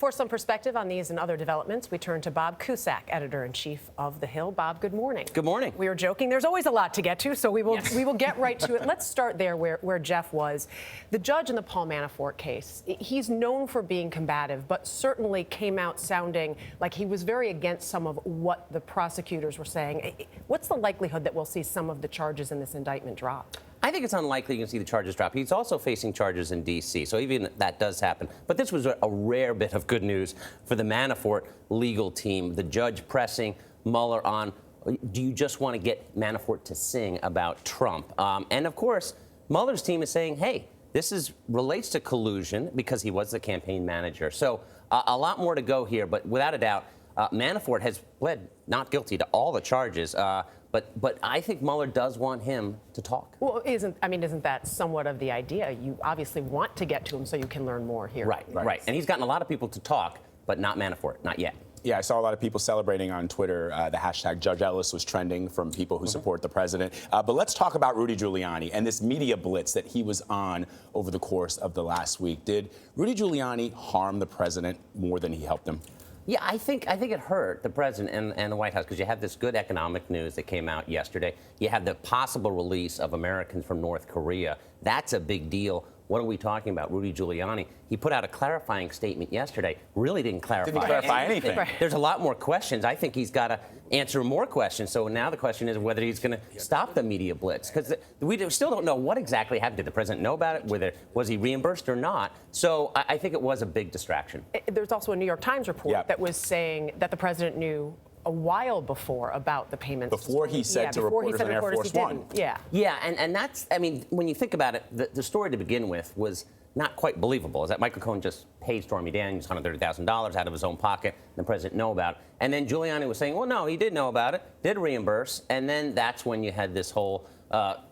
For some perspective on these and other developments, we turn to Bob Cusack, editor-in-chief of The Hill. Bob, good morning. Good morning. We were joking. There's always a lot to get to, so we will get right to it. Let's start there where Jeff was. The judge in the Paul Manafort case, he's known for being combative, but certainly came out sounding like he was very against some of what the prosecutors were saying. What's the likelihood that we'll see some of the charges in this indictment drop? I think it's unlikely you can see the charges drop. He's also facing charges in D.C., so even that does happen. But this was a rare bit of good news for the Manafort legal team. The judge pressing Mueller on, do you just want to get Manafort to sing about Trump? And, of course, Mueller's team is saying, hey, this relates to collusion because he was the campaign manager. So a lot more to go here, but without a doubt, Manafort has pled not guilty to all the charges. But I think Mueller does want him to talk. Well, isn't that somewhat of the idea? You obviously want to get to him so you can learn more here. Right. And he's gotten a lot of people to talk, but not Manafort, not yet. Yeah, I saw a lot of people celebrating on Twitter. The hashtag Judge Ellis was trending from people who support the president. But let's talk about Rudy Giuliani and this media blitz that he was on over the course of the last week. Did Rudy Giuliani harm the president more than he helped him? Yeah, I think it hurt the president and the White House because you have this good economic news that came out yesterday. You have the possible release of Americans from North Korea. That's a big deal. What are we talking about? Rudy Giuliani, he put out a clarifying statement yesterday, really didn't clarify anything. There's a lot more questions. I think he's got to answer more questions. So now the question is whether he's going to stop the media blitz, because we still don't know what exactly happened. Did the president know about it? Was he reimbursed or not? So I think it was a big distraction. There's also a New York Times report that was saying that the president knew a while before about the payments. Before he said to reporters on Air Force One. Yeah, and that's, I mean, when you think about it, the story to begin with was not quite believable. Is that Michael Cohen just paid Stormy Daniels $130,000 out of his own pocket, and the president know about it. And then Giuliani was saying, well, no, he did know about it, did reimburse, and then that's when you had this whole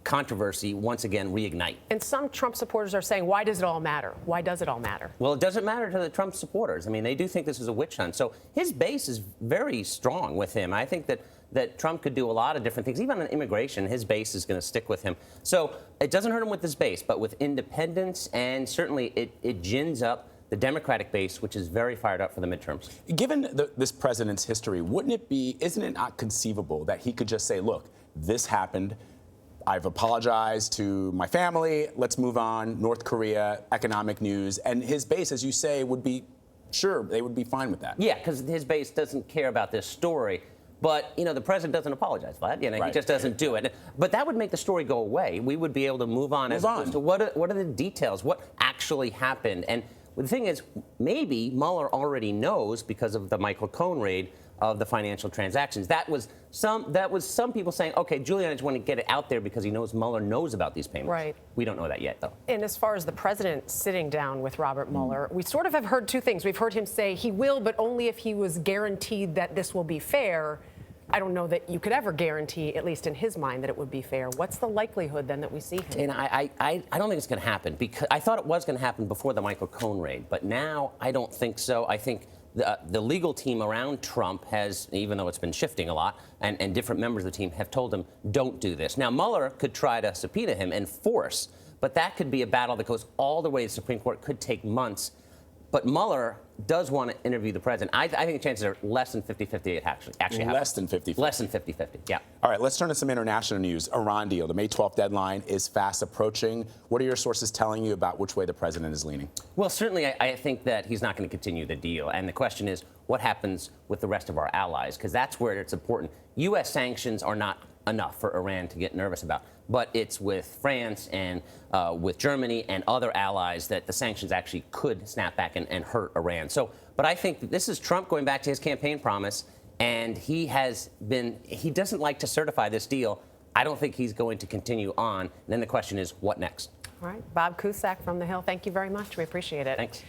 controversy once again reignite. And some Trump supporters are saying, why does it all matter? Why does it all matter? Well, it doesn't matter to the Trump supporters. I mean, they do think this is a witch hunt. So his base is very strong with him. I think that Trump could do a lot of different things. Even on immigration, his base is going to stick with him. So it doesn't hurt him with his base, but with independents, and certainly it gins up the Democratic base, which is very fired up for the midterms. Given this president's history, isn't it not conceivable that he could just say, look, this happened, I've apologized to my family, let's move on, North Korea, economic news, and his base, as you say, would be, sure, they would be fine with that. Yeah, because his base doesn't care about this story. But, you know, the president doesn't apologize, Vlad. You know, he just doesn't do it. But that would make the story go away. We would be able to move on as opposed to what are the details, what actually happened. And the thing is, maybe Mueller already knows because of the Michael Cohen raid of the financial transactions. That was some people saying, okay, Giuliani just want to get it out there because he knows Mueller knows about these payments. Right. We don't know that yet, though. And as far as the president sitting down with Robert Mueller, we sort of have heard two things. We've heard him say he will, but only if he was guaranteed that this will be fair. I don't know that you could ever guarantee, at least in his mind, that it would be fair. What's the likelihood then that we see him? And I don't think it's going to happen, because I thought it was going to happen before the Michael Cohen raid, but now I don't think so. I think the legal team around Trump has, even though it's been shifting a lot, and different members of the team have told him, don't do this. Now, Mueller could try to subpoena him and force, but that could be a battle that goes all the way to the Supreme Court, could take months. But Mueller does want to interview the president. I think the chances are less than 50-50 it actually happens. Less than 50-50? Less than 50-50, yeah. All right, let's turn to some international news. Iran deal. The May 12th deadline is fast approaching. What are your sources telling you about which way the president is leaning? Well, certainly I think that he's not going to continue the deal. And the question is, what happens with the rest of our allies? Because that's where it's important. U.S. sanctions are not enough for Iran to get nervous about. But it's with France and with Germany and other allies that the sanctions actually could snap back and hurt Iran. So, but I think this is Trump going back to his campaign promise, and he doesn't like to certify this deal. I don't think he's going to continue on. And then the question is, what next? All right. Bob Cusack from The Hill, thank you very much. We appreciate it. Thanks.